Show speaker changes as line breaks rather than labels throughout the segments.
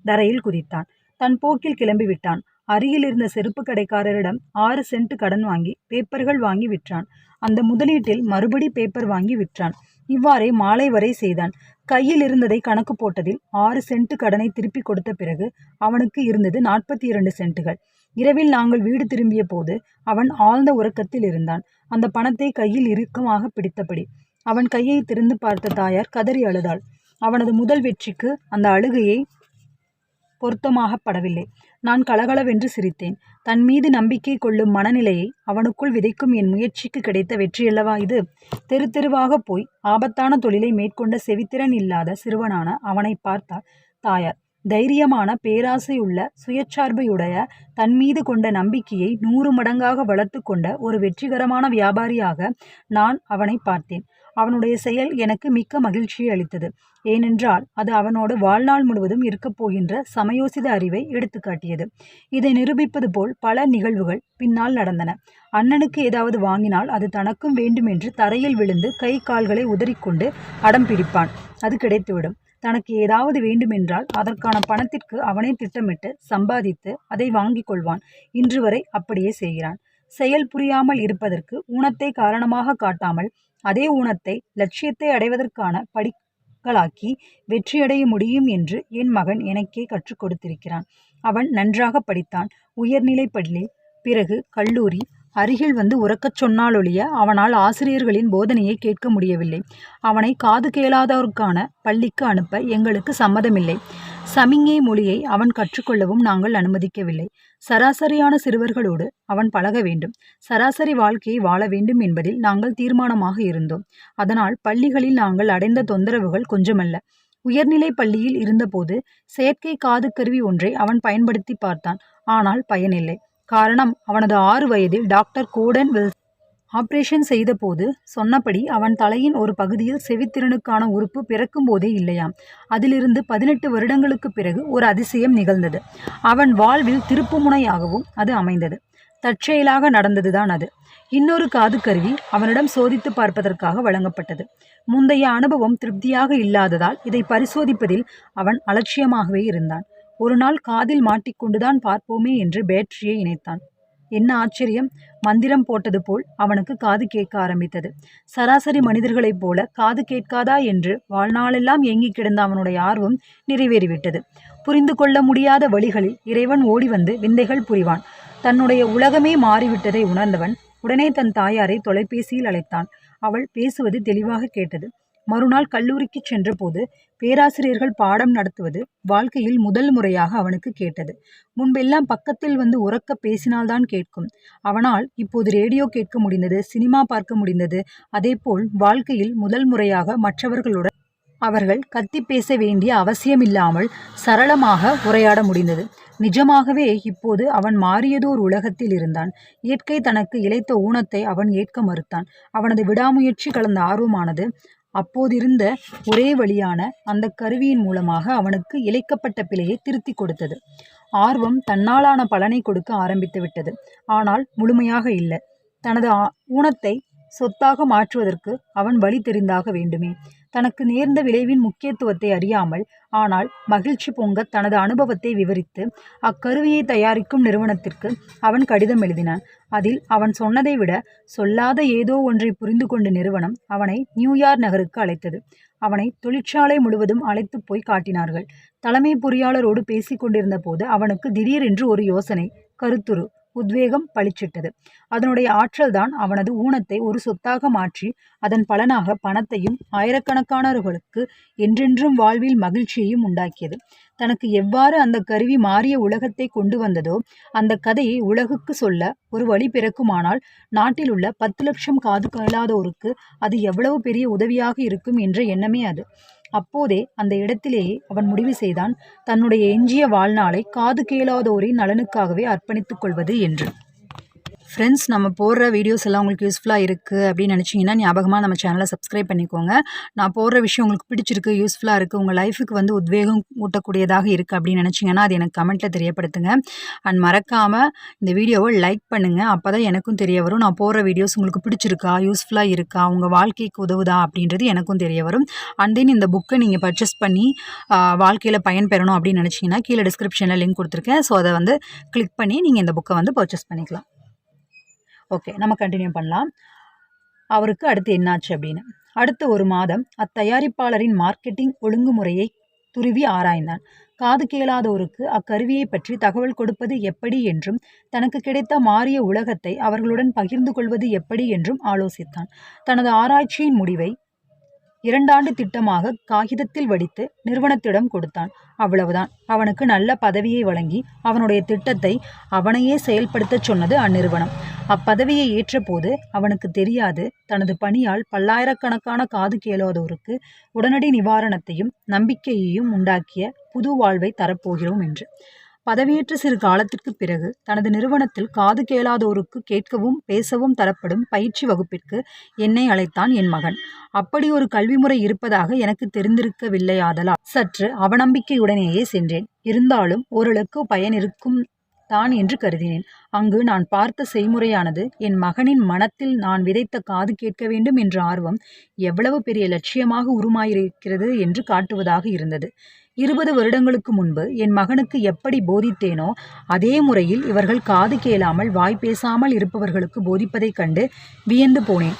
தரையில் குதித்தான். தன் போக்கில் கிளம்பிவிட்டான். அருகில் இருந்த செருப்பு கடைக்காரரிடம் 6 சென்ட் கடன் வாங்கி பேப்பர்கள் வாங்கி விற்றான். அந்த முதலீட்டில் மறுபடி பேப்பர் வாங்கி விற்றான். இவ்வாறே மாலை வரை செய்தான். கையில் இருந்ததை கணக்கு போட்டதில் 6 சென்ட் கடனை திருப்பி கொடுத்த பிறகு அவனுக்கு இருந்தது 42 சென்ட்டுகள். இரவில் நாங்கள் வீடு திரும்பிய போது அவன் ஆழ்ந்த உறக்கத்தில் இருந்தான். அந்த பணத்தை கையில் இறுக்கமாக பிடித்தபடி. அவன் கையை திறந்து பார்த்த தாயார் கதறி அழுதாள். அவனது முதல் வெற்றிக்கு அந்த அழுகையை பொருத்தமாகப்படவில்லை. நான் கலகலவென்று சிரித்தேன். தன் மீது நம்பிக்கை கொள்ளும் மனநிலையை அவனுக்குள் விதைக்கும் என் முயற்சிக்கு கிடைத்த வெற்றியல்லவா இது? தெரு தெருவாக போய் ஆபத்தான தொழிலை மேற்கொண்ட செவித்திறன் இல்லாத சிறுவனான அவனை பார்த்தாள் தாயார். தைரியமான, பேராசையுள்ள, சுயச்சார்பையுடைய, தன் மீது கொண்ட நம்பிக்கையை 100 மடங்காக வளர்த்து கொண்ட ஒரு வெற்றிகரமான வியாபாரியாக நான் அவனை பார்த்தேன். அவனுடைய செயல் எனக்கு மிக்க மகிழ்ச்சியை அளித்தது. ஏனென்றால் அது அவனோடு வாழ்நாள் முழுவதும் இருக்கப் போகின்ற சமயோசித அறிவை எடுத்துக்காட்டியது. இதை நிரூபிப்பது போல் பல நிகழ்வுகள் பின்னால் நடந்தன. அண்ணனுக்கு ஏதாவது வாங்கினால் அது தனக்கும் வேண்டுமென்று தரையில் விழுந்து கை கால்களை உதறிக்கொண்டு அடம் பிடிப்பான். அது கிடைத்துவிடும். தனக்கு ஏதாவது வேண்டுமென்றால் அதற்கான பணத்திற்கு அவனே திட்டமிட்டு சம்பாதித்து அதை வாங்கி கொள்வான். இன்று வரை அப்படியே செய்கிறான். செயல் புரியாமல் இருப்பதற்கு ஊனத்தை காரணமாக காட்டாமல் அதே ஊனத்தை லட்சியத்தை அடைவதற்கான படிகளாக்கி வெற்றியடைய முடியும் என்று என் மகன் எனக்கே கற்றுக் கொடுத்திருக்கிறான். அவன் நன்றாக படித்தான். உயர்நிலை பள்ளி, பிறகு கல்லூரி. அருகில் வந்து உறக்கச் சொன்னாலொழிய அவனால் ஆசிரியர்களின் போதனையை கேட்க முடியவில்லை. அவனை காது கேளாதோருக்கான பள்ளிக்கு அனுப்ப எங்களுக்கு சம்மதமில்லை. சமிஞ்ஞை மொழியை அவன் கற்றுக்கொள்ளவும் நாங்கள் அனுமதிக்கவில்லை. சராசரியான சிறுவர்களோடு அவன் பழக வேண்டும். சராசரி வாழ்க்கையை வாழ வேண்டும் என்பதில் நாங்கள் தீர்மானமாக இருந்தோம். அதனால் பள்ளிகளில் நாங்கள் அடைந்த தொந்தரவுகள் கொஞ்சமல்ல. உயர்நிலை பள்ளியில் இருந்தபோது செயற்கை காது கருவி ஒன்றை அவன் பயன்படுத்தி பார்த்தான். ஆனால் பயனில்லை. காரணம், அவனது 6 வயதில் டாக்டர் கோடன் வில்சன் ஆபரேஷன் செய்தபோது சொன்னபடி அவன் தலையின் ஒரு பகுதியில் செவித்திறனுக்கான உறுப்பு பிறக்கும் போதே இல்லையாம். அதிலிருந்து 18 வருடங்களுக்கு பிறகு ஒரு அதிசயம் நிகழ்ந்தது. அவன் வாழ்வில் திருப்புமுனையாகவும் அது அமைந்தது. தற்செயலாக நடந்ததுதான் அது. இன்னொரு காது கருவி அவனிடம் சோதித்து பார்ப்பதற்காக வழங்கப்பட்டது. முந்தைய அனுபவம் திருப்தியாக இல்லாததால் இதை பரிசோதிப்பதில் அவன் அலட்சியமாகவே இருந்தான். ஒரு நாள் காதில் மாட்டிக்கொண்டுதான் பார்ப்போமே என்று பேட்டரியை இணைத்தான். என்ன ஆச்சரியம்! மந்திரம் போட்டது போல் அவனுக்கு காது கேட்க ஆரம்பித்தது. சராசரி மனிதர்களைப் போல காது கேட்காதா என்று வாழ்நாளெல்லாம் ஏங்கி கிடந்த அவனுடைய ஆர்வம் நிறைவேறிவிட்டது. புரிந்து கொள்ள முடியாத வழிகளில் இறைவன் ஓடி வந்து விந்தைகள் புரிவான். தன்னுடைய உலகமே மாறிவிட்டதை உணர்ந்தவன் உடனே தன் தாயாரை தொலைபேசியில் அழைத்தான். அவள் பேசுவது தெளிவாக கேட்டது. மறுநாள் கல்லூரிக்கு சென்றபோது பேராசிரியர்கள் பாடம் நடத்துவது வாழ்க்கையில் முதல் முறையாக அவனுக்கு கேட்டது. முன்பெல்லாம் பக்கத்தில் வந்து உரக்க பேசினால்தான் கேட்கும். அவனால் இப்போது ரேடியோ கேட்க முடிந்தது, சினிமா பார்க்க முடிந்தது. அதேபோல் வாழ்க்கையில் முதல் முறையாக மற்றவர்களுடன் அவர்கள் கத்தி பேச வேண்டிய அவசியமில்லாமல் சரளமாக உரையாட முடிந்தது. நிஜமாகவே இப்போது அவன் மாறியதோர் உலகத்தில் இருந்தான். இயற்கை தனக்கு இழைத்த ஊனத்தை அவன் ஏற்க மறுத்தான். அவனது விடாமுயற்சி கலந்த ஆர்வமானது அப்போதிருந்த ஒரே வழியான அந்த கருவியின் மூலமாக அவனுக்கு இழைக்கப்பட்ட பிழையை திருத்தி கொடுத்தது. ஆர்வம் தன்னாலான பலனை கொடுக்க ஆரம்பித்து விட்டது. ஆனால் முழுமையாக இல்லை. தனது ஊனத்தை சொத்தாக மாற்றுவதற்கு அவன் வழி தெரிந்தாக வேண்டுமே. தனக்கு நேர்ந்த விளைவின் முக்கியத்துவத்தை அறியாமல், ஆனால் மகிழ்ச்சி பொங்க தனது அனுபவத்தை விவரித்து அக்கருவியை தயாரிக்கும் நிறுவனத்திற்கு அவன் கடிதம் எழுதினான். அதில் அவன் சொன்னதை விட சொல்லாத ஏதோ ஒன்றை புரிந்து கொண்ட நிறுவனம் அவனை நியூயார்க் நகருக்கு அழைத்தது. அவனை தொழிற்சாலை முழுவதும் அழைத்து போய் காட்டினார்கள். தலைமை பொறியாளரோடு பேசி கொண்டிருந்த போது அவனுக்கு திடீரென்று ஒரு யோசனை, கருத்துரு, உத்வேகம் பளிச்சிட்டது. அதனுடைய ஆற்றல்தான் அவனது ஊனத்தை ஒரு சொத்தாக மாற்றி அதன் பலனாக பணத்தையும் ஆயிரக்கணக்கானவர்களுக்கு என்றென்றும் வாழ்வில் மகிழ்ச்சியையும் உண்டாக்கியது. தனக்கு எவ்வாறு அந்த கருவி மாறிய உலகத்தை கொண்டு வந்ததோ அந்த கதையை உலகுக்கு சொல்ல ஒரு வழி பிறக்குமானால் நாட்டில் உள்ள 10 லட்சம் காது கேளாதோருக்கு அது எவ்வளவு பெரிய உதவியாக இருக்கும் என்ற எண்ணமே அது. அப்போதே அந்த இடத்திலேயே அவன் முடிவு செய்தான், தன்னுடைய எஞ்சிய வாழ்நாளை காது கேளாதோரின் நலனுக்காகவே அர்ப்பணித்துக் கொள்வது என்று. ஃப்ரெண்ட்ஸ், நம்ம போடுற வீடியோஸ் எல்லாம் உங்களுக்கு யூஸ்ஃபுல்லாக இருக்குது அப்படின்னு நினச்சிங்கன்னா ஞாபகமாக நம்ம சேனலை சப்ஸ்கிரைப் பண்ணிக்கோங்க. நான் போடுற விஷயம் உங்களுக்கு பிடிச்சிருக்கு, யூஸ்ஃபுல்லாக இருக்குது, உங்கள் லைஃபுக்கு வந்து உத்வேகம் ஊட்டக்கூடியதாக இருக்குது அப்படின்னு நினச்சிங்கன்னா அது எனக்கு கமெண்ட்டில் தெரியப்படுத்துங்க. அண்ட் மறக்காமல் இந்த வீடியோவை லைக் பண்ணுங்கள். அப்போ தான் எனக்கும் தெரிய வரும் நான் போடுற வீடியோஸ் உங்களுக்கு பிடிச்சிருக்கா, யூஸ்ஃபுல்லாக இருக்கா, உங்கள் வாழ்க்கைக்கு உதவுதா அப்படின்றது எனக்கும் தெரிய வரும். அண்ட் தென் இந்த புக்கை நீங்கள் பர்ச்சேஸ் பண்ணி வாழ்க்கையில் பயன்பெறணும் அப்படின்னு நினச்சிங்கன்னா கீழே டிஸ்கிரிப்ஷனில் லிங்க் கொடுத்துருக்கேன். ஸோ அதை வந்து கிளிக் பண்ணி நீங்கள் இந்த புக்கை வந்து பர்ச்சேஸ் பண்ணிக்கலாம். ஓகே, நம்ம கண்டினியூ பண்ணலாம். அவருக்கு அடுத்து என்னாச்சு அப்படின்னு. அடுத்த ஒரு மாதம் அத்தயாரிப்பாளரின் மார்க்கெட்டிங் ஒழுங்குமுறையை துருவி ஆராய்ந்தான். காது கேளாதோருக்கு அக்கருவியை பற்றி தகவல் கொடுப்பது எப்படி என்றும் தனக்கு கிடைத்த மாறிய உலகத்தை அவர்களுடன் பகிர்ந்து கொள்வது எப்படி என்றும் ஆலோசித்தான். தனது ஆராய்ச்சியின் முடிவை 2 ஆண்டு திட்டமாக காகிதத்தில் வடித்து நிறுவனத்திடம் கொடுத்தான். அவ்வளவுதான். அவனுக்கு நல்ல பதவியை வழங்கி அவனுடைய திட்டத்தை அவனையே செயல்படுத்தச் சொன்னது அந்நிறுவனம். அப்பதவியை ஏற்றபோது அவனுக்கு தெரியாது தனது பணியால் பல்லாயிரக்கணக்கான காது கேளாதோருக்கு உடனடி நிவாரணத்தையும் நம்பிக்கையையும் உண்டாக்கிய புது வாழ்வை தரப்போகிறோம் என்று. பதவியேற்ற சிறு காலத்திற்கு பிறகு தனது நிறுவனத்தில் காது கேளாதோருக்கு கேட்கவும் பேசவும் தரப்படும் பயிற்சி வகுப்பிற்கு என்னை அழைத்தான் என் மகன். அப்படி ஒரு கல்வி முறை இருப்பதாக எனக்கு தெரிந்திருக்கவில்லையாதலால் சற்று அவநம்பிக்கையுடனேயே சென்றேன். இருந்தாலும் ஓரளவுக்கு பயன் இருக்கும் தான் என்று கருதினேன். அங்கு நான் பார்த்த செய்முறையானது என் மகனின் மனத்தில் நான் விதைத்த காது கேட்க வேண்டும் என்ற ஆர்வம் எவ்வளவு பெரிய லட்சியமாக உருமாயிருக்கிறது என்று காட்டுவதாக இருந்தது. 20 வருடங்களுக்கு முன்பு என் மகனுக்கு எப்படி போதித்தேனோ அதே முறையில் இவர்கள் காது கேளாமல் வாய் பேசாமல் இருப்பவர்களுக்கு போதிப்பதைக் கண்டு வியந்து போனேன்.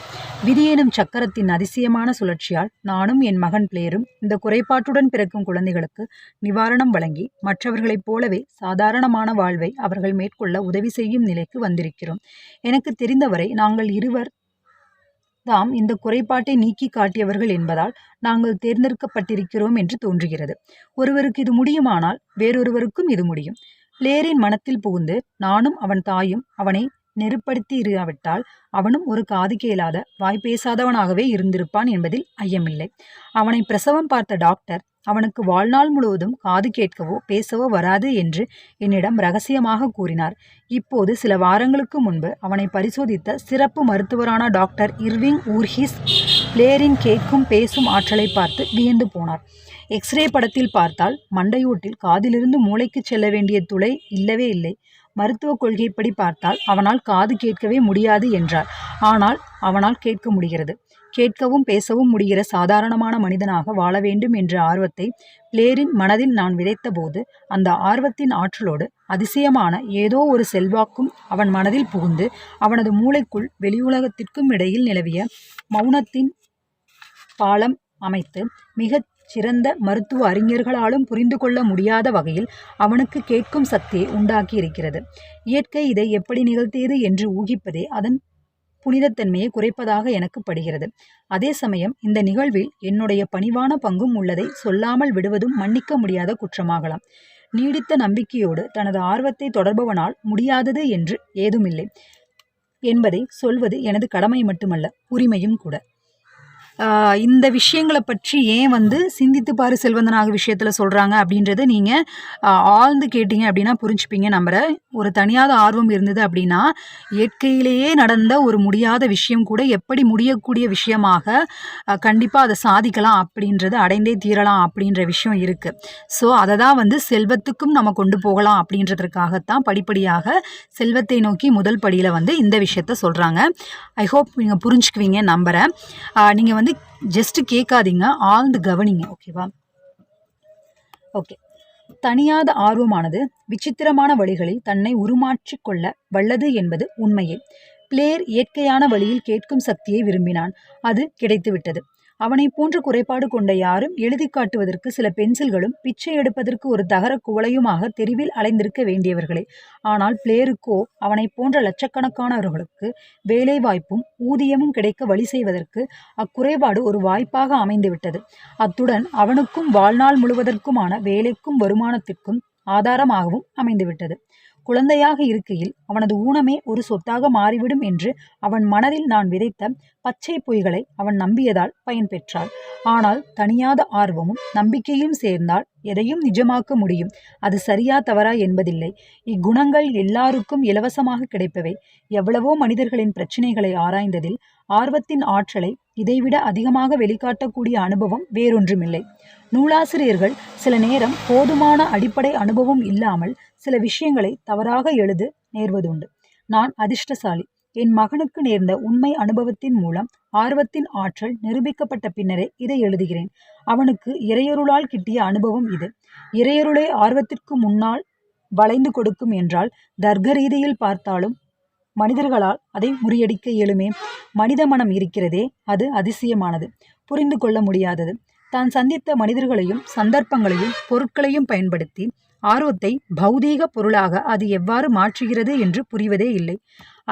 விதியேனும் சக்கரத்தின் அதிசயமான சுழற்சியால் நானும் என் மகன் பிளேரும் இந்த குறைபாட்டுடன் பிறக்கும் குழந்தைகளுக்கு நிவாரணம் வழங்கி மற்றவர்களைப் போலவே சாதாரணமான வாழ்வை அவர்கள் மேற்கொள்ள உதவி செய்யும் நிலைக்கு வந்திருக்கிறோம். எனக்கு தெரிந்தவரை நாங்கள் இருவர் தாம் இந்த குறைபாட்டை நீக்கி காட்டியவர்கள் என்பதால் நாங்கள் தேர்ந்தெடுக்கப்பட்டிருக்கிறோம் என்று தோன்றுகிறது. ஒருவருக்கு இது முடியுமானால் வேறொருவருக்கும் இது முடியும். பிளேரின் மனத்தில் புகுந்து நானும் அவன் தாயும் அவனை நெருப்படுத்தி இராவிட்டால் அவனும் ஒரு காது கேளாத வாய் பேசாதவனாகவே இருந்திருப்பான் என்பதில் ஐயமில்லை. அவனை பிரசவம் பார்த்த டாக்டர் அவனுக்கு வாழ்நாள் முழுவதும் காது கேட்கவோ பேசவோ வராது என்று என்னிடம் ரகசியமாக கூறினார். இப்போது சில வாரங்களுக்கு முன்பு அவனை பரிசோதித்த சிறப்பு மருத்துவரான டாக்டர் இர்விங் ஊர்ஹிஸ் பிளேரின் கேட்கும் பேசும் ஆற்றலை பார்த்து வியந்து போனார். எக்ஸ்ரே படத்தில் பார்த்தால் மண்டையோட்டில் காதிலிருந்து மூளைக்கு செல்ல வேண்டிய துளை இல்லவே இல்லை. மருத்துவ கொள்கைப்படி பார்த்தால் அவனால் காது கேட்கவே முடியாது என்றார். ஆனால் அவனால் கேட்க முடிகிறது. கேட்கவும் பேசவும் முடிகிற சாதாரணமான மனிதனாக வாழ வேண்டும் என்ற ஆர்வத்தை பிளேரின் மனதில் நான் விதைத்த போது அந்த ஆர்வத்தின் ஆற்றலோடு அதிசயமான ஏதோ ஒரு செல்வாக்கும் அவன் மனதில் புகுந்து அவனது மூளைக்குள் வெளியுலகத்திற்கும் இடையில் நிலவிய மௌனத்தின் பாலம் அமைத்து மிகச் சிறந்த மருத்துவ அறிஞர்களாலும் புரிந்து கொள்ள முடியாத வகையில் அவனுக்கு கேட்கும் சக்தியை உண்டாக்கி இருக்கிறது. இயற்கை இதை எப்படி நிகழ்த்தியது என்று ஊகிப்பதே அதன் புனிதத்தன்மையை குறைப்பதாக எனக்கு படுகிறது. அதே சமயம் இந்த நிகழ்வில் என்னுடைய பணிவான பங்கும் உள்ளதை சொல்லாமல் விடுவதும் மன்னிக்க முடியாத குற்றமாகலாம். நீடித்த நம்பிக்கையோடு தனது ஆர்வத்தை தொடர்பவனால் முடியாதது என்று ஏதுமில்லை என்பதை சொல்வது எனது கடமை மட்டுமல்ல, உரிமையும் கூட. இந்த விஷயங்களை பற்றி ஏன் வந்து சிந்தித்து பாரு செல்வந்தனாக விஷயத்தில் சொல்கிறாங்க அப்படின்றத நீங்கள் ஆழ்ந்து கேட்டீங்க அப்படின்னா புரிஞ்சுப்பீங்க நம்புகிறேன். ஒரு தனியாத ஆர்வம் இருந்தது அப்படின்னா இயற்கையிலேயே நடந்த ஒரு முடியாத விஷயம் கூட எப்படி முடியக்கூடிய விஷயமாக கண்டிப்பாக அதை சாதிக்கலாம், அப்படின்றது அடைந்தே தீரலாம் அப்படின்ற விஷயம் இருக்குது. ஸோ அதை தான் வந்து செல்வத்துக்கும் நம்ம கொண்டு போகலாம் அப்படின்றதுக்காகத்தான் படிப்படியாக செல்வத்தை நோக்கி முதல் படியில் வந்து இந்த விஷயத்த சொல்கிறாங்க. ஐ ஹோப் நீங்கள் புரிஞ்சுக்குவீங்க நம்புகிறேன். நீங்கள் வந்து ஜஸ்ட்டு கேட்காதீங்க, ஆழ்ந்து கவனிங்க. ஓகேவா? ஓகே. தனியாத ஆர்வமானது விசித்திரமான வழிகளில் தன்னை உருமாற்றி கொள்ள வல்லது என்பது உண்மையே. பிளேர் இயற்கையான வழியில் கேட்கும் சக்தியை விரும்பினான். அது கிடைத்துவிட்டது. அவனை போன்ற குறைபாடு கொண்ட யாரும் எழுதி காட்டுவதற்கு சில பென்சில்களும் பிச்சை எடுப்பதற்கு ஒரு தகர குவளையுமாக தெருவில் அலைந்திருக்க வேண்டியவர்களே. ஆனால் பிளேருக்கோ அவனை போன்ற லட்சக்கணக்கானவர்களுக்கு வேலை வாய்ப்பும் ஊதியமும் கிடைக்க வழி செய்வதற்கு அக்குறைபாடு ஒரு வாய்ப்பாக அமைந்துவிட்டது. அத்துடன் அவனுக்கும் வாழ்நாள் முழுவதற்குமான வேலைக்கும் வருமானத்திற்கும் ஆதாரமாகவும் அமைந்துவிட்டது. குழந்தையாக இருக்கையில் அவனது ஊனமே ஒரு சொத்தாக மாறிவிடும் என்று அவன் மனதில் நான் விதைத்த பச்சை பொய்களை அவன் நம்பியதால் பயன் பெற்றாள். ஆனால் தணியாத ஆர்வமும் நம்பிக்கையும் சேர்ந்தால் எதையும் நிஜமாக்க முடியும். அது சரியா தவறா என்பதில்லை. இக்குணங்கள் எல்லாருக்கும் இலவசமாக கிடைப்பவை. எவ்வளவோ மனிதர்களின் பிரச்சனைகளை ஆராய்ந்ததில் ஆர்வத்தின் ஆற்றலை இதைவிட அதிகமாக வெளிக்காட்டக்கூடிய அனுபவம் வேறொன்றுமில்லை. நூலாசிரியர்கள் சில நேரம் போதுமான அடிப்படை அனுபவம் இல்லாமல் சில விஷயங்களை தவறாக எழுத நேர்வதுண்டு. நான் அதிர்ஷ்டசாலி. என் மகனுக்கு நேர்ந்த உண்மை அனுபவத்தின் மூலம் ஆர்வத்தின் ஆற்றல் நிரூபிக்கப்பட்ட பின்னரே இதை எழுதுகிறேன். அவனுக்கு இறையருளால் கிட்டிய அனுபவம் இது. இறையருளே ஆர்வத்திற்கு முன்னால் வளைந்து கொடுக்கும் என்றால் தர்க்க ரீதியில் பார்த்தாலும் மனிதர்களால் அதை முறியடிக்க இயலுமே. மனித மனம் இருக்கிறதே, அது அதிசயமானது, புரிந்து கொள்ள முடியாதது. தான் சந்தித்த மனிதர்களையும் சந்தர்ப்பங்களையும் பொருட்களையும் பயன்படுத்தி ஆர்வத்தை பௌதீக பொருளாக அது எவ்வாறு மாற்றுகிறது என்று புரிவதே இல்லை.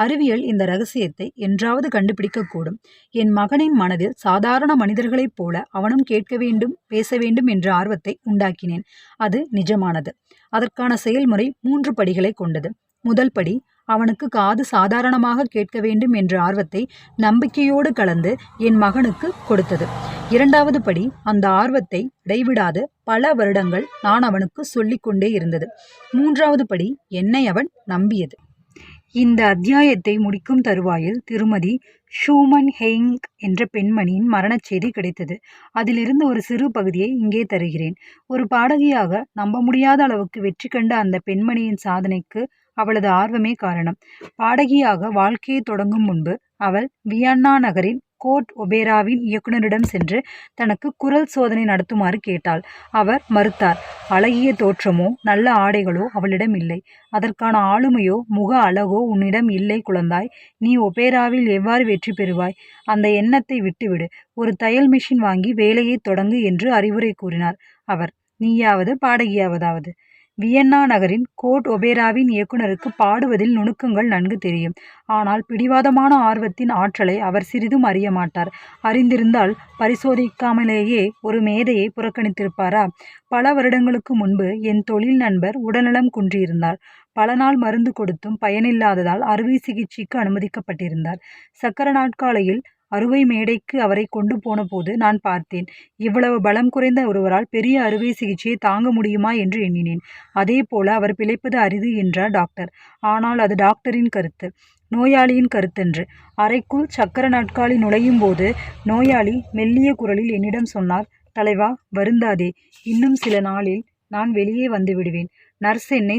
அறிவியல் இந்த ரகசியத்தை என்றாவது கண்டுபிடிக்கக்கூடும். என் மகனின் மனதில் சாதாரண மனிதர்களைப் போல அவனும் கேட்க வேண்டும், பேச வேண்டும் என்ற ஆர்வத்தை உண்டாக்கினேன். அது நிஜமானது. அதற்கான செயல்முறை 3 படிகளை கொண்டது. முதல் படி, அவனுக்கு காது சாதாரணமாக கேட்க வேண்டும் என்ற ஆர்வத்தை நம்பிக்கையோடு கலந்து என் மகனுக்கு கொடுத்தது. 2வது படி, அந்த ஆர்வத்தை இடைவிடாது பல வருடங்கள் நான் அவனுக்கு சொல்லிக்கொண்டே இருந்தது. 3வது படி, என்னை அவன் நம்பியது. இந்த அத்தியாயத்தை முடிக்கும் தருவாயில் திருமதி ஷூமன் ஹெயிங் என்ற பெண்மணியின் மரணச் செய்தி கிடைத்தது. அதிலிருந்து ஒரு சிறு பகுதியை இங்கே தருகிறேன். ஒரு பாடகியாக நம்ப முடியாத அளவுக்கு வெற்றி கண்ட அந்த பெண்மணியின் சாதனைக்கு அவளது ஆர்வமே காரணம். பாடகியாக வாழ்க்கையை தொடங்கும் முன்பு அவள் வியன்னா நகரின் கோர்ட் ஒபேராவின் இயக்குனரிடம் சென்று தனக்கு குரல் சோதனை நடத்துமாறு கேட்டாள். அவர் மறுத்தார். அழகிய தோற்றமோ நல்ல ஆடைகளோ அவளிடம் இல்லை. அதற்கான ஆளுமையோ முக அழகோ உன்னிடம் இல்லை குழந்தாய். நீ ஒபேராவில் எவ்வாறு வெற்றி பெறுவாய்? அந்த எண்ணத்தை விட்டுவிடு. ஒரு தையல் மிஷின் வாங்கி வேலையை தொடங்கு என்று அறிவுரை கூறினார் அவர். நீயாவது பாடகியாவதாவது. வியன்னா நகரின் கோர்ட் ஒபேராவின் இயக்குனருக்கு பாடுவதில் நுணுக்கங்கள் நன்கு தெரியும். ஆனால் பிடிவாதமான ஆர்வத்தின் ஆற்றலை அவர் சிறிதும் அறிய மாட்டார். அறிந்திருந்தால் பரிசோதிக்காமலேயே ஒரு மேதையை புறக்கணித்திருப்பாரா? பல வருடங்களுக்கு முன்பு என் தொழில் நண்பர் உடல்நலம் குன்றியிருந்தார். பல நாள் மருந்து கொடுத்தும் பயனில்லாததால் அறுவை சிகிச்சைக்கு அனுமதிக்கப்பட்டிருந்தார். சக்கர நாட்காலையில் அறுவை மேடைக்கு அவரை கொண்டு போன போது நான் பார்த்தேன். இவ்வளவு பலம் குறைந்த ஒருவரால் பெரிய அறுவை சிகிச்சையை தாங்க முடியுமா என்று எண்ணினேன். அதே போல அவர் பிழைப்பது அரிது என்றார் டாக்டர். ஆனால் அது டாக்டரின் கருத்து, நோயாளியின் கருத்தன்று. அறைக்குள் சக்கர நாட்காலி நுழையும் போது நோயாளி மெல்லிய குரலில் என்னிடம் சொன்னார், தலைவா, வருந்தாதே, இன்னும் சில நாளில் நான் வெளியே வந்து விடுவேன். நர்ஸ் என்னை